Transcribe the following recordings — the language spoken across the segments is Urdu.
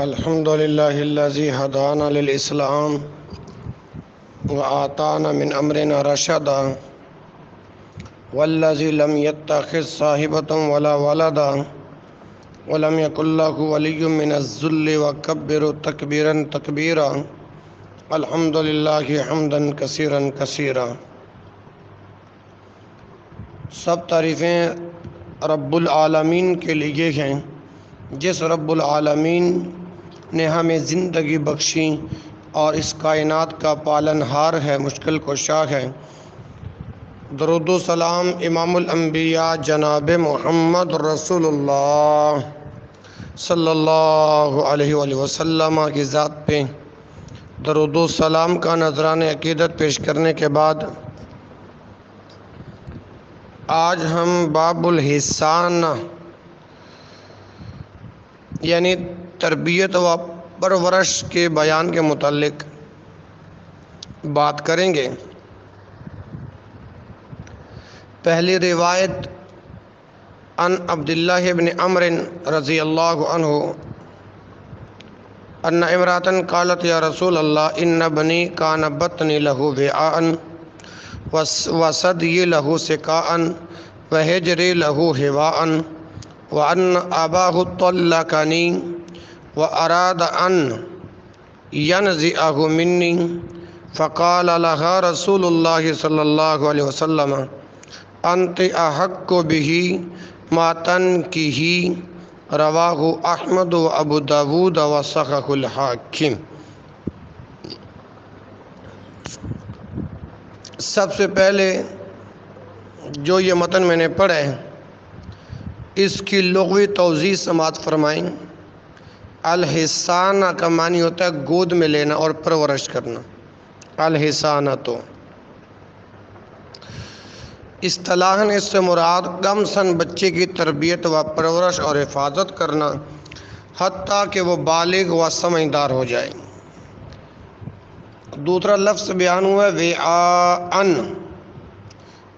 الحمد لله الذي هدانا للإسلام وآتانا من أمرنا رشدا والذي لم يتخذ صاحبة ولا ولدا ولم يكن له ولي من الذل وكبر تكبيرا تكبيرا الحمد لله حمدا كثيرا كثيرا۔ سب تعریفیں رب العالمین کے لیے ہیں، جس رب العالمین نے ہمیں زندگی بخشی اور اس کائنات کا پالن ہار ہے، مشکل کشا ہے۔ درود و سلام امام الانبیاء جناب محمد رسول اللہ صلی اللہ علیہ وآلہ وسلم کی ذات پہ درود و سلام کا نذران عقیدت پیش کرنے کے بعد آج ہم باب الحسان یعنی تربیت و پرورش کے بیان کے متعلق بات کریں گے۔ پہلی روایت عن عبداللہ بن عمرو رضی اللہ عنہ ان امرأة قالت یا رسول اللہ ان بنی کان بطنی لہو وعاء وصدی لہو سکاء وحجری لہو ہواء وان اباہ طلقنی واراد ان ینزعہ منی فقال لها رسول اللہ صلی اللہ علیہ وسلم انت احق بہ ما تنکہ رواہ احمد و ابو داود و صححہ الحاکم۔ سب سے پہلے جو یہ متن میں نے پڑھا ہے اس کی لغوی توضیح سماعت فرمائیں۔ الحسانہ کا معنی ہوتا ہے گود میں لینا اور پرورش کرنا، الحسانہ تو اصطلاحاً اس سے مراد کم سن بچے کی تربیت و پرورش اور حفاظت کرنا حتیٰ کہ وہ بالغ و سمجھدار ہو جائے۔ دوسرا لفظ بیان ہوا ہے وعاءً،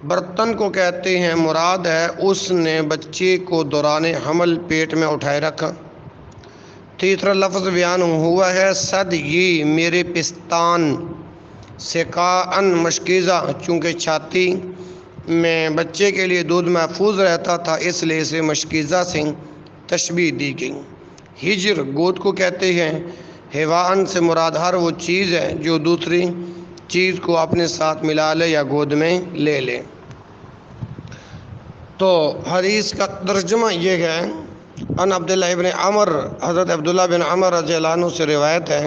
برتن کو کہتے ہیں، مراد ہے اس نے بچے کو دوران حمل پیٹ میں اٹھائے رکھا۔ تیسرا لفظ بیان ہوا ہے صدی، میرے پستان، سقاءً مشکیزہ، چونکہ چھاتی میں بچے کے لیے دودھ محفوظ رہتا تھا اس لیے اسے مشکیزہ سے تشبیہ دی گئی۔ ہجر گود کو کہتے ہیں، ہواءً سے مراد ہر وہ چیز ہے جو دوسری چیز کو اپنے ساتھ ملا لے یا گود میں لے لے۔ تو حدیث کا ترجمہ یہ ہے، ان عبداللہ ابن عمر، حضرت عبداللہ بن عمر رضی اللہ عنہ سے روایت ہے،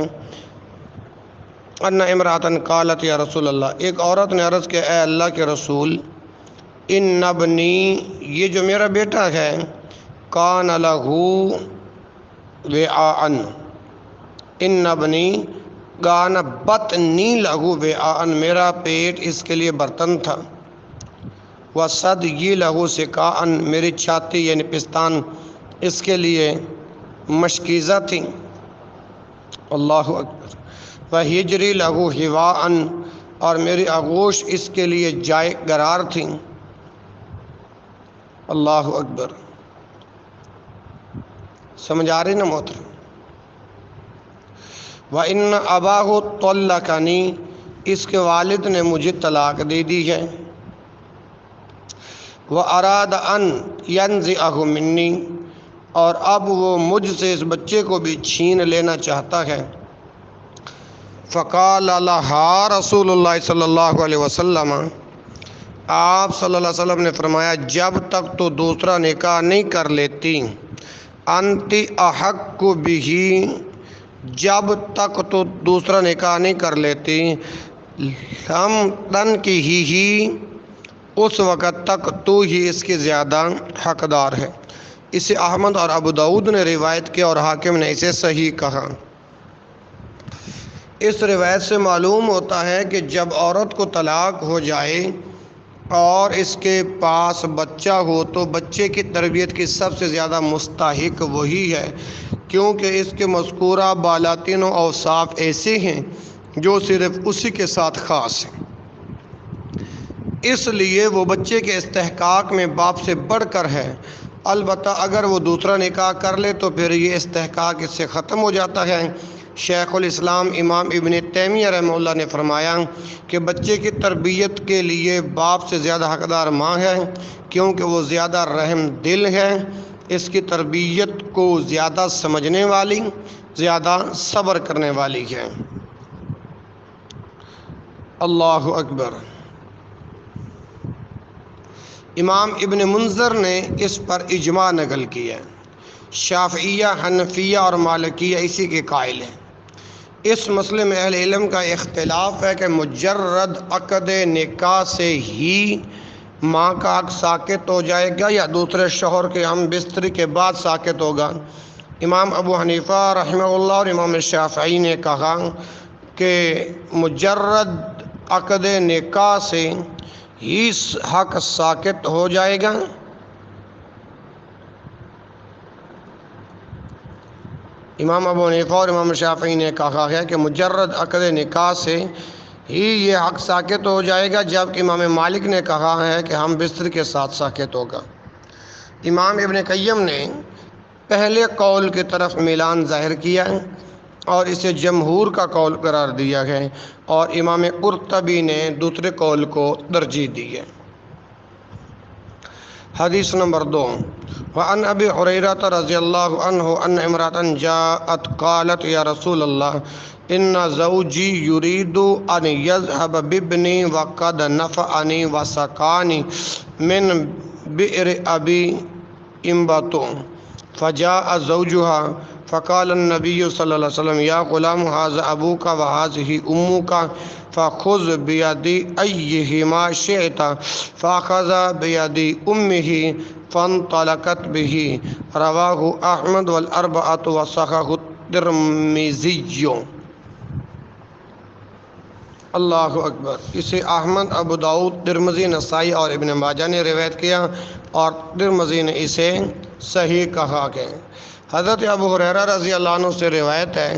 ان امرأة قالت یا رسول اللہ، ایک عورت نے عرض کیا اے اللہ کے رسول، ان ابنی، یہ جو میرا بیٹا ہے، کان لہو وعاء، ان ابنی کان بطنی لہو وعاء، میرا پیٹ اس کے لیے برتن تھا، وصدی لہو سقاء، میری چھاتی یعنی پستان اس کے لیے مشکیزہ تھی، اللہ اکبر، وحجری لہو ہواء، اور میری آغوش اس کے لیے جائے قرار تھی، اللہ اکبر۔ سمجھ آ رہی نا محترم؟ وَإِنَّ أَبَاهُ طَلَّقَنِي، اس کے والد نے مجھے طلاق دے دی ہے، وَأَرَادَ أَن يَنزِعَهُ مِنِّي، اور اب وہ مجھ سے اس بچے کو بھی چھین لینا چاہتا ہے۔ فَقَالَ لَهَا رسول اللہ صلی اللہ علیہ وسلم، آپ صلی اللہ علیہ وسلم نے فرمایا جب تک تو دوسرا نکاح نہیں کر لیتی، انت احق بہ، جب تک تو دوسرا نکاح نہیں کر لیتی، ہم تن کی ہی اس وقت تک تو ہی اس کی زیادہ حقدار ہے۔ اسے احمد اور ابو داود نے روایت کیا اور حاکم نے اسے صحیح کہا۔ اس روایت سے معلوم ہوتا ہے کہ جب عورت کو طلاق ہو جائے اور اس کے پاس بچہ ہو تو بچے کی تربیت کی سب سے زیادہ مستحق وہی ہے، کیونکہ اس کے مذکورہ بالا تینوں اوصاف ایسے ہیں جو صرف اسی کے ساتھ خاص ہیں، اس لیے وہ بچے کے استحقاق میں باپ سے بڑھ کر ہے البتہ اگر وہ دوسرا نکاح کر لے تو پھر یہ استحقاق اس سے ختم ہو جاتا ہے۔ شیخ الاسلام امام ابن تیمیہ رحمہ اللہ نے فرمایا کہ بچے کی تربیت کے لیے باپ سے زیادہ حقدار ماں ہے، کیونکہ وہ زیادہ رحم دل ہے، اس کی تربیت کو زیادہ سمجھنے والی، زیادہ صبر کرنے والی ہے۔ اللہ اکبر۔ امام ابن منذر نے اس پر اجماع نقل کیا ہے۔ شافعیہ، حنفیہ اور مالکیہ اسی کے قائل ہیں۔ اس مسئلے میں اہل علم کا اختلاف ہے کہ مجرد عقد نکاح سے ہی ماں کا حق ساقط ہو جائے گا یا دوسرے شوہر کے ہم بستری کے بعد ساقط ہوگا۔ امام ابو حنیفہ رحمہ اللہ اور امام شافعی نے کہا کہ مجرد عقد نکاح سے ہی حق ساقط ہو جائے گا۔ امام ابو حنیفہ اور امام شافعی نے کہا ہے کہ مجرد عقد نکاح سے ہی یہ حق ساقط ہو جائے گا، جبکہ امام مالک نے کہا ہے کہ ہم بستر کے ساتھ ساقط ہوگا۔ امام ابن قیم نے پہلے قول کی طرف میلان ظاہر کیا ہے اور اسے جمہور کا قول قرار دیا ہے، اور امام قرطبی نے دوسرے قول کو ترجیح دی ہے۔ حدیث نمبر 2، وعن ابی ہریرہ رضی اللہ عنہ ان امرأة جاءت قالت یا رسول اللہ ان زوجی یرید ان یذهب بابنی وقد نفعنی وسقانی من بئر ابی انبت فجاء زوجها فقال النبی صلی اللہ علیہ وسلم یا غلام هذا ابوک وهذه امک فخذ بید ایہما شئت فاخذ بید امہ فانطلقت به، رواہ احمد والاربعۃ وصححہ الترمذی۔ اللہ اکبر۔ اسے احمد، ابو داؤد، ترمذی، نسائی اور ابن ماجہ نے روایت کیا اور ترمذی نے اسے صحیح کہا کہ حضرت ابو ہریرہ رضی اللہ عنہ سے روایت ہے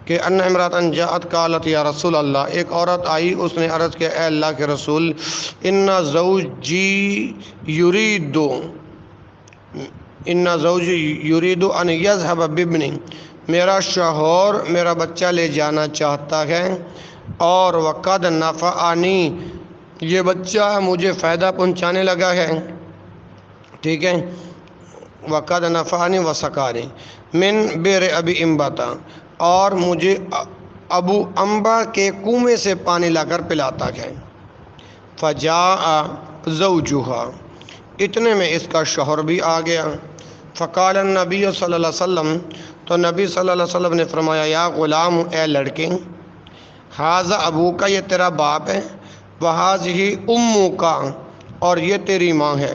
کہ ان امرأۃ جاءت قالت یا رسول اللہ، ایک عورت آئی، اس نے عرض کیا اے اللہ کے رسول، ان زوجی یرید ان یذهب بابنی، میرا شوہر میرا بچہ لے جانا چاہتا ہے، اور وقد نفعنی، یہ بچہ مجھے فائدہ پہنچانے لگا ہے، ٹھیک ہے، وقد نفعنی وسقانی من بئر ابی انبت، اور مجھے ابو انبا کے کنویں سے پانی لا کر پلاتا ہے۔ فجاء زوجها، اتنے میں اس کا شوہر بھی آ گیا۔ فقال النبی صلی اللہ علیہ وسلم، تو نبی صلی اللہ علیہ وسلم نے فرمایا یا غلام، اے لڑکے، ھذا ابوک، یہ تیرا باپ ہے، وھذہ امک، اور یہ تیری ماں ہے،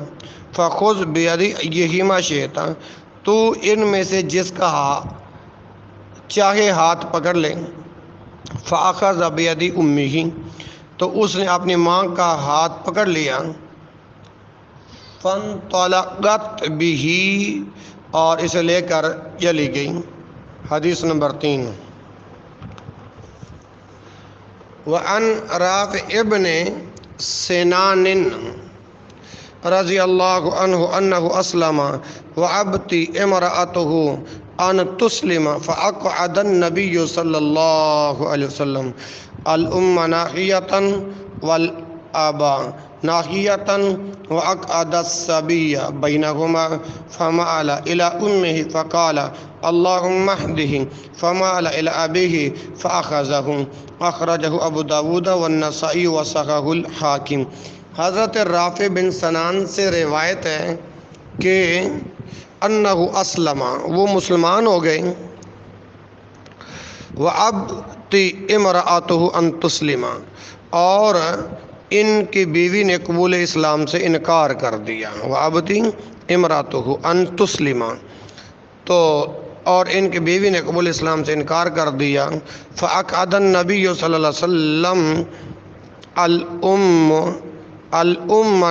فخذ بید ایہما شئت، تو ان میں سے جس کا چاہے ہاتھ پکڑ لے، فاخذ بید امہ، تو اس نے اپنی ماں کا ہاتھ پکڑ لیا، فانطلقت بہ، اور اسے لے کر چلی گئی۔ حدیث نمبر 3، وعن رافع ابن سنان رضی اللہ عنہ انہ اسلم وابتی امرأته ان تسلم فاقعد النبی صلی اللہ علیہ وسلم الام ناحیۃ والابا ناحیۃ واقعد الصبی بینہما فمال الی امہ فقال اللہم اہدہ فمال الی ابیہ فاخذہ، اخرجہ ابو داود والنسائی وصححہ الحاکم۔ حضرت رافع بن سنان سے روایت ہے کہ انہ اسلم، وہ مسلمان ہو گئے، وابتی امرأتہ ان تسلم، اور ان کی بیوی نے قبول اسلام سے انکار کر دیا، وابتی امرأتہ ان تسلم، تو اور ان کی بیوی نے قبول اسلام سے انکار کر دیا۔ فاقعد النبی صلی اللہ علیہ وسلم الام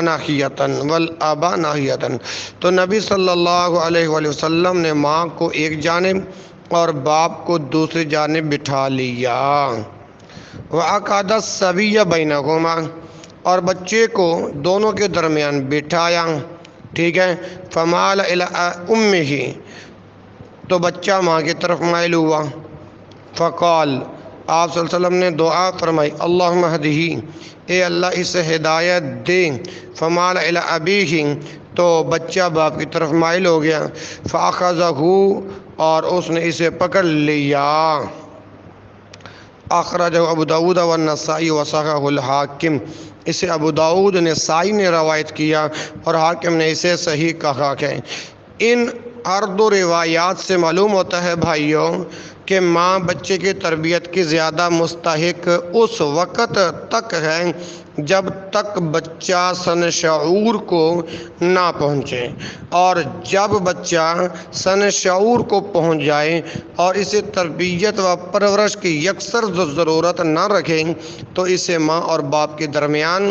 ناحیۃ والابا ناحیۃ، تو نبی صلی اللہ علیہ وآلہ وسلم نے ماں کو ایک جانب اور باپ کو دوسری جانب بٹھا لیا۔ وعقد الصبی بینہما، اور بچے کو دونوں کے درمیان بٹھایا۔ ٹھیک ہے، فمال الی امہ، تو بچہ ماں کی طرف مائل ہوا، فقال، آپ صلی اللہ علیہ وسلم نے دعا فرمائی، اللہم اہدہ، اے اللہ اسے ہدایت دے، فمال الی ابیہ، تو بچہ باپ کی طرف مائل ہو گیا، فاخذہ، اور اس نے اسے پکڑ لیا، اخرجہ ابو داؤد والنسائی وصححہ الحاکم، اسے ابو داؤد نسائی نے روایت کیا اور حاکم نے اسے صحیح کہا ہے۔ ان ہر دو روایات سے معلوم ہوتا ہے بھائیوں کہ ماں بچے کی تربیت کی زیادہ مستحق اس وقت تک ہے جب تک بچہ سن شعور کو نہ پہنچے، اور جب بچہ سن شعور کو پہنچ جائے اور اسے تربیت و پرورش کی یکسر ضرورت نہ رکھے تو اسے ماں اور باپ کے درمیان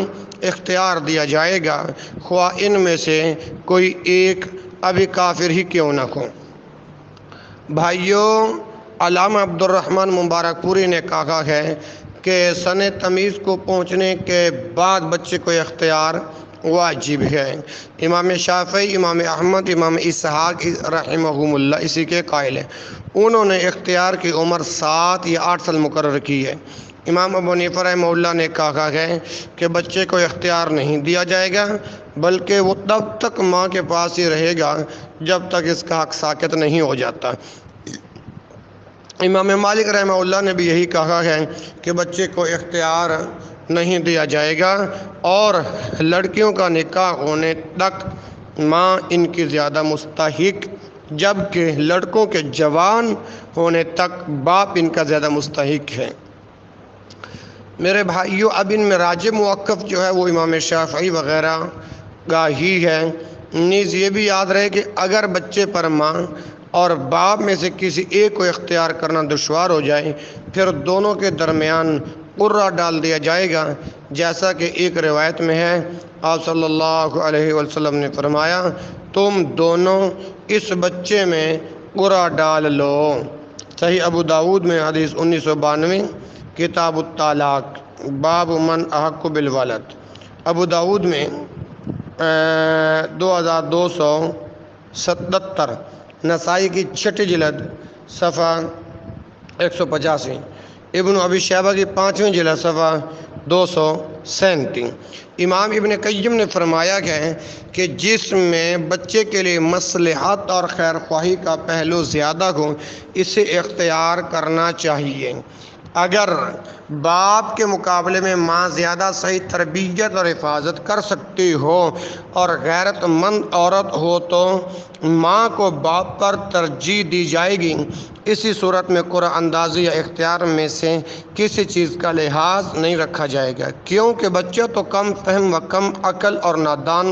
اختیار دیا جائے گا، خواہ ان میں سے کوئی ایک ابھی کافر ہی کیوں نہ ہو۔ بھائیوں، علامہ عبد الرحمن مبارک پوری نے کہا ہے کہ سن تمیز کو پہنچنے کے بعد بچے کو اختیار واجب ہے۔ امام شافعی، امام احمد، امام اسحاق رحمہم اللہ اسی کے قائل ہیں، انہوں نے اختیار کی عمر 7 یا 8 سال مقرر کی ہے۔ امام ابو حنیفہ رحمہ اللہ نے کہا ہے کہ بچے کو اختیار نہیں دیا جائے گا، بلکہ وہ تب تک ماں کے پاس ہی رہے گا جب تک اس کا حق ساقط نہیں ہو جاتا۔ امام مالک رحمہ اللہ نے بھی یہی کہا ہے کہ بچے کو اختیار نہیں دیا جائے گا، اور لڑکیوں کا نکاح ہونے تک ماں ان کی زیادہ مستحق، جبکہ لڑکوں کے جوان ہونے تک باپ ان کا زیادہ مستحق ہے۔ میرے بھائیوں، اب ان میں راجح موقف جو ہے وہ امام شافعی وغیرہ کا ہی ہے۔ نیز یہ بھی یاد رہے کہ اگر بچے پر ماں اور باپ میں سے کسی ایک کو اختیار کرنا دشوار ہو جائے پھر دونوں کے درمیان قرعہ ڈال دیا جائے گا، جیسا کہ ایک روایت میں ہے، آپ صلی اللہ علیہ وسلم نے فرمایا، تم دونوں اس بچے میں قرعہ ڈال لو۔ صحیح ابو داؤد میں حدیث 1992، کتاب الطلاق، باب من احق بالولد، ابو داؤد میں 2277، نسائی کی 6 جلد صفحہ 185، ابن ابی شیبہ کی 5ویں جلد صفحہ 237۔ امام ابن قیم نے فرمایا ہے کہ جس میں بچے کے لیے مصلحت اور خیر خواہی کا پہلو زیادہ ہو اسے اختیار کرنا چاہیے۔ اگر باپ کے مقابلے میں ماں زیادہ صحیح تربیت اور حفاظت کر سکتی ہو اور غیرت مند عورت ہو تو ماں کو باپ پر ترجیح دی جائے گی۔ اسی صورت میں قرعہ اندازی یا اختیار میں سے کسی چیز کا لحاظ نہیں رکھا جائے گا، کیونکہ بچہ تو کم فہم و کم عقل اور نادان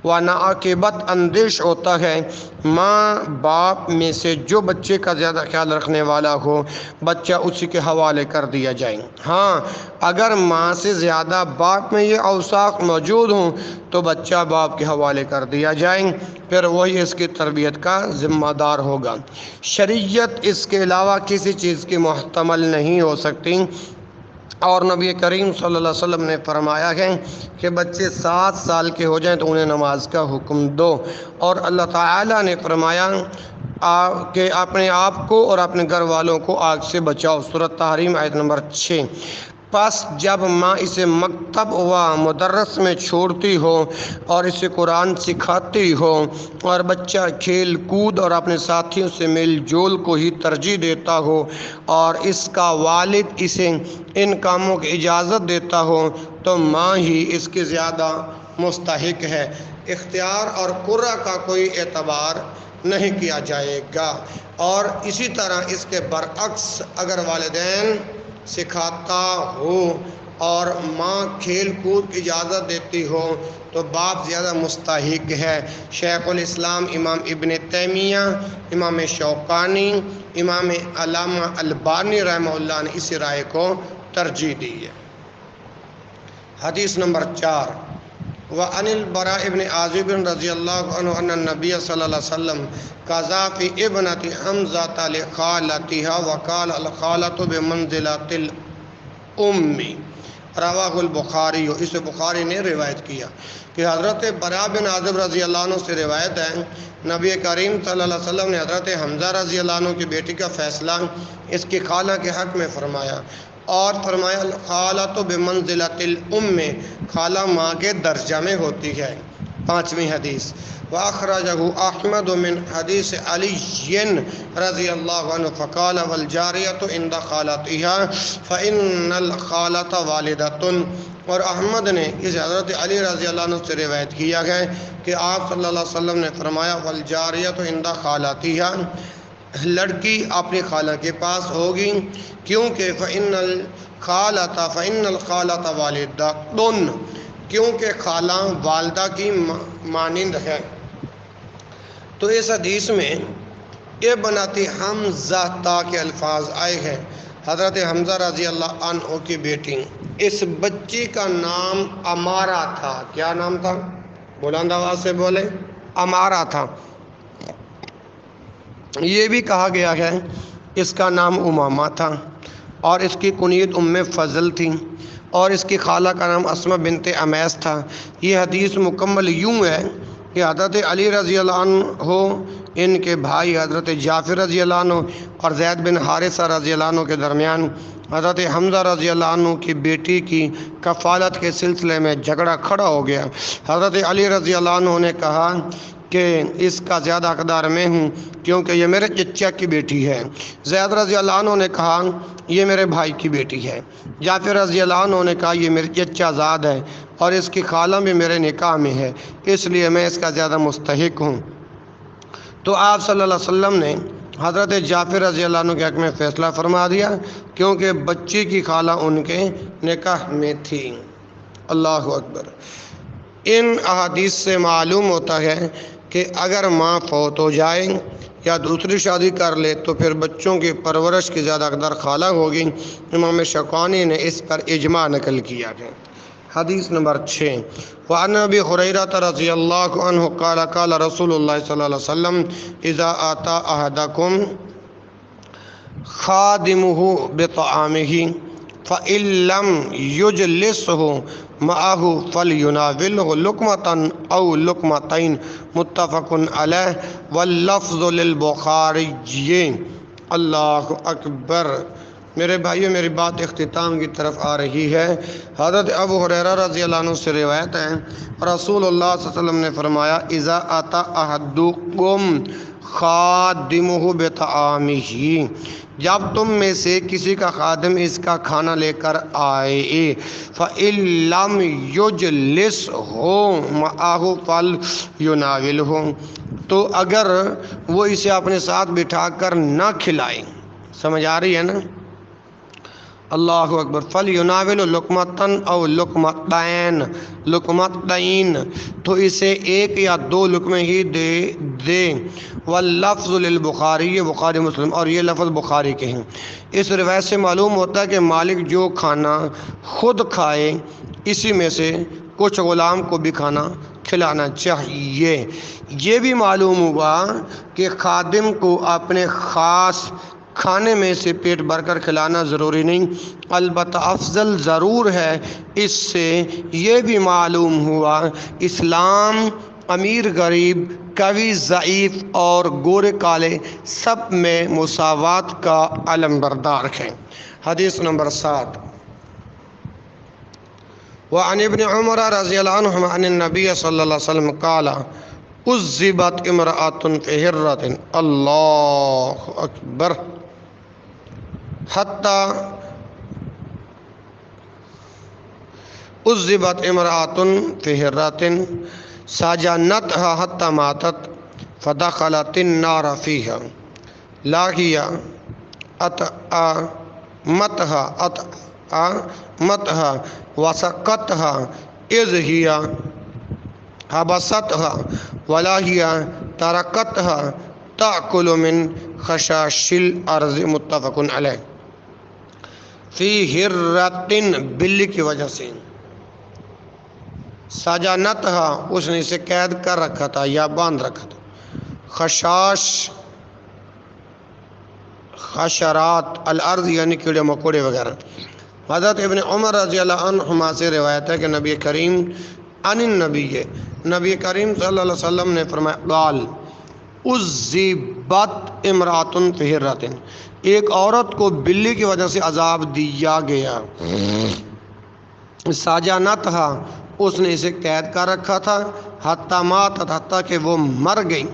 و ناعاقبت اندیش ہوتا ہے۔ ماں باپ میں سے جو بچے کا زیادہ خیال رکھنے والا ہو بچہ اسی کے حوالے کر دیا جائے۔ ہاں، اگر ماں سے زیادہ باپ میں یہ اوصاف موجود ہوں تو بچہ باپ کے حوالے کر دیا جائے، پھر وہی اس کی تربیت کا ذمہ دار ہوگا۔ شریعت اس کے علاوہ کسی چیز کی محتمل نہیں ہو سکتی، اور نبی کریم صلی اللہ علیہ وسلم نے فرمایا ہے کہ بچے 7 سال کے ہو جائیں تو انہیں نماز کا حکم دو، اور اللہ تعالیٰ نے فرمایا کہ اپنے آپ کو اور اپنے گھر والوں کو آگ سے بچاؤ، سورۃ تحریم آیت نمبر 6۔ پس جب ماں اسے مکتب و مدرس میں چھوڑتی ہو اور اسے قرآن سکھاتی ہو اور بچہ کھیل کود اور اپنے ساتھیوں سے میل جول کو ہی ترجیح دیتا ہو اور اس کا والد اسے ان کاموں کی اجازت دیتا ہو تو ماں ہی اس کی زیادہ مستحق ہے۔ اختیار اور قرعہ کا کوئی اعتبار نہیں کیا جائے گا، اور اسی طرح اس کے برعکس اگر والدین سکھاتا ہو اور ماں کھیل کود کی اجازت دیتی ہو تو باپ زیادہ مستحق ہے۔ شیخ الاسلام امام ابن تیمیہ، امام شوکانی، امام علامہ البانی رحمہ اللہ نے اس رائے کو ترجیح دی ہے۔ حدیث نمبر 4، وعن البراء بن عازب رضی اللہ عنہ ان النبی صلی اللہ علیہ وسلم قضى في ابنة حمزة لخالتها وقال الخالة بمنزلة الأم رواہ البخاری، اسے بخاری نے روایت کیا کہ حضرت برا بن عازب رضی اللہ عنہ سے روایت ہے، نبی کریم صلی اللہ علیہ وسلم نے حضرت حمزہ رضی اللہ عنہ کی بیٹی کا فیصلہ اس کی خالہ کے حق میں فرمایا، اور فرمایا الخالۃ بمنزلۃ الام، خالہ ماں کے درجہ میں ہوتی ہے۔ پانچویں حدیث، وأخرجه أحمد من حدیث علی رضی اللہ عنہ فقال والجاریۃ عند خالتها فإن الخالة والدة، اور احمد نے اس حضرت علی رضی اللہ عنہ سے روایت کیا ہے کہ آپ صلی اللہ علیہ وسلم نے فرمایا والجاریۃ عند خالتها، لڑکی اپنی خالہ کے پاس ہوگی، کیونکہ فإن الخالة والدة، کیونکہ خالہ والدہ کی مانند ہے۔ تو اس حدیث میں ابنت حمزہ تا کے الفاظ آئے ہیں، حضرت حمزہ رضی اللہ عنہ کی بیٹی، اس بچی کا نام امارہ تھا۔ کیا نام تھا؟ بلند آواز سے بولے، امارہ تھا۔ یہ بھی کہا گیا ہے اس کا نام امامہ تھا، اور اس کی کنیت ام فضل تھی، اور اس کی خالہ کا نام اسمہ بنت امیس تھا۔ یہ حدیث مکمل یوں ہے کہ حضرت علی رضی اللہ عنہ ان کے بھائی حضرت جعفر رضی اللہ عنہ اور زید بن حارثہ رضی اللہ عنہ کے درمیان حضرت حمزہ رضی اللہ عنہ کی بیٹی کی کفالت کے سلسلے میں جھگڑا کھڑا ہو گیا۔ حضرت علی رضی اللہ عنہ نے کہا کہ اس کا زیادہ حقدار میں ہوں، کیونکہ یہ میرے چچا کی بیٹی ہے۔ زید رضی اللہ عنہ نے کہا یہ میرے بھائی کی بیٹی ہے۔ جعفر رضی اللہ عنہ نے کہا یہ میرے چچا زاد ہے، اور اس کی خالہ بھی میرے نکاح میں ہے، اس لیے میں اس کا زیادہ مستحق ہوں۔ تو آپ صلی اللہ علیہ وسلم نے حضرت جعفر رضی اللہ عنہ کے حق میں فیصلہ فرما دیا، کیونکہ بچی کی خالہ ان کے نکاح میں تھی۔ اللہ اکبر۔ ان احادیث سے معلوم ہوتا ہے کہ اگر ماں فوت ہو جائے یا دوسری شادی کر لے تو پھر بچوں کی پرورش کی زیادہ حقدار خالہ ہوگی۔ امام شوکانی نے اس پر اجماع نقل کیا ہے۔ حدیث نمبر 6، وعن ابی ہریرہ رضی اللہ عنہ قال قال رسول اللہ صلی اللہ علیہ وسلم اذا آتا احدکم خادمہ بطعامہ فإن لم یجلسہ معہ فلیناولہ لقمۃ او لقمتین، متفق علیہ واللفظ للبخاری۔ اللہ اکبر۔ میرے بھائیو، میری بات اختتام کی طرف آ رہی ہے۔ حضرت ابو ہریرہ رضی اللہ عنہ سے روایت ہے، رسول اللہ صلی اللہ علیہ وسلم نے فرمایا اذا آتا احدکم خادمہ بطعامہ، جب تم میں سے کسی کا خادم اس کا کھانا لے کر آئے، فإن لم یجلسہ معہ فلیناولہ، تو اگر وہ اسے اپنے ساتھ بٹھا کر نہ کھلائے، سمجھ آ رہی ہے نا؟ اللہ اکبر۔ فَلْيُنَاوِلُ لُقْمَةً أَوْ لُقْمَتَيْنِ، تو اسے ایک یا دو لقمے ہی دے۔ واللفظ للبخاری، یہ بخاری مسلم، اور یہ لفظ بخاری کے ہیں۔ اس روایت سے معلوم ہوتا ہے کہ مالک جو کھانا خود کھائے اسی میں سے کچھ غلام کو بھی کھانا کھلانا چاہیے۔ یہ بھی معلوم ہوا کہ خادم کو اپنے خاص کھانے میں سے پیٹ بھر کر کھلانا ضروری نہیں، البتہ افضل ضرور ہے۔ اس سے یہ بھی معلوم ہوا اسلام امیر غریب، قوی ضعیف اور گورے کالے سب میں مساوات کا علم بردار ہے۔ حدیث نمبر 7، وعن ابن عمر رضی اللہ عنہما عن النبی صلی اللہ علیہ وسلم قال عذبت امرأة فی ہرۃ، اللہ اکبر، عذبت امرأة فی ہرۃ سجنتها حتی ماتت فدخلت النار فیہا، لا ہی اطعمتها وسقتها اذ ہی حبستها ولا ہی ترکتها تأکل من خشاش الارض، متفق علیہ۔ فی ہرۃ، بلی کی وجہ سے، سجنتها، اس نے اسے قید کر رکھا تھا یا باندھ رکھا تھا، خشاش حشرات، الارض یعنی کیڑے مکوڑے وغیرہ، حضرت ابن عمر رضی اللہ عنہما سے روایت ہے کہ نبی کریم نبی کریم صلی اللہ علیہ وسلم نے فرمایا قال عذبت امرات فی ہرۃ، ایک عورت کو بلی کی وجہ سے عذاب دیا گیا، ساجانتھا، اس نے اسے قید کر رکھا تھا، حتی ماتت، حتیٰ کہ وہ مر گئی،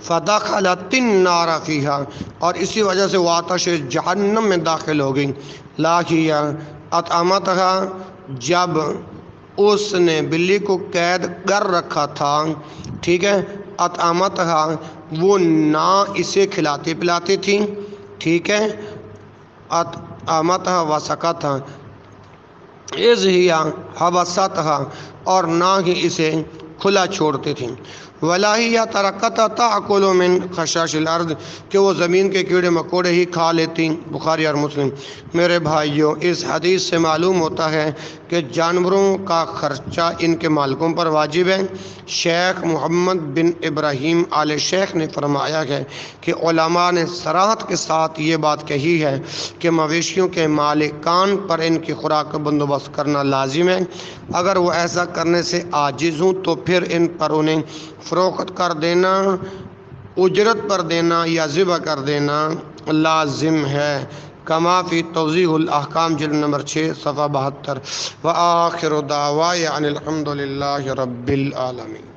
فدخلت النار فیہا، اور اسی وجہ سے وہ آتش جہنم میں داخل ہو گئی، لاکیہ اطعمتھا، جب اس نے بلی کو قید کر رکھا تھا، ٹھیک ہے، اطعمتھا، وہ نہ اسے کھلاتے پلاتے تھی، ٹھیک ہے، اطعمتھا وسقتھا اذ ہی حبستھا، اور نہ ہی اسے کھلا چھوڑتے تھیں، ولا ہی ترکتھا تاکل من خشاش الارض، کہ وہ زمین کے کیڑے مکوڑے ہی کھا لیتی، بخاری اور مسلم۔ میرے بھائیوں، اس حدیث سے معلوم ہوتا ہے کہ جانوروں کا خرچہ ان کے مالکوں پر واجب ہے۔ شیخ محمد بن ابراہیم آل شیخ نے فرمایا ہے کہ علماء نے صراحت کے ساتھ یہ بات کہی ہے کہ مویشیوں کے مالکان پر ان کی خوراک کا بندوبست کرنا لازم ہے، اگر وہ ایسا کرنے سے عاجز ہوں تو پھر ان پر انہیں فروخت کر دینا، اجرت پر دینا یا ذبح کر دینا لازم ہے، کما فی توضیح الاحکام جلد نمبر 6 صفحہ 72۔ وآخر دعوایا ان الحمد للہ رب العالمین۔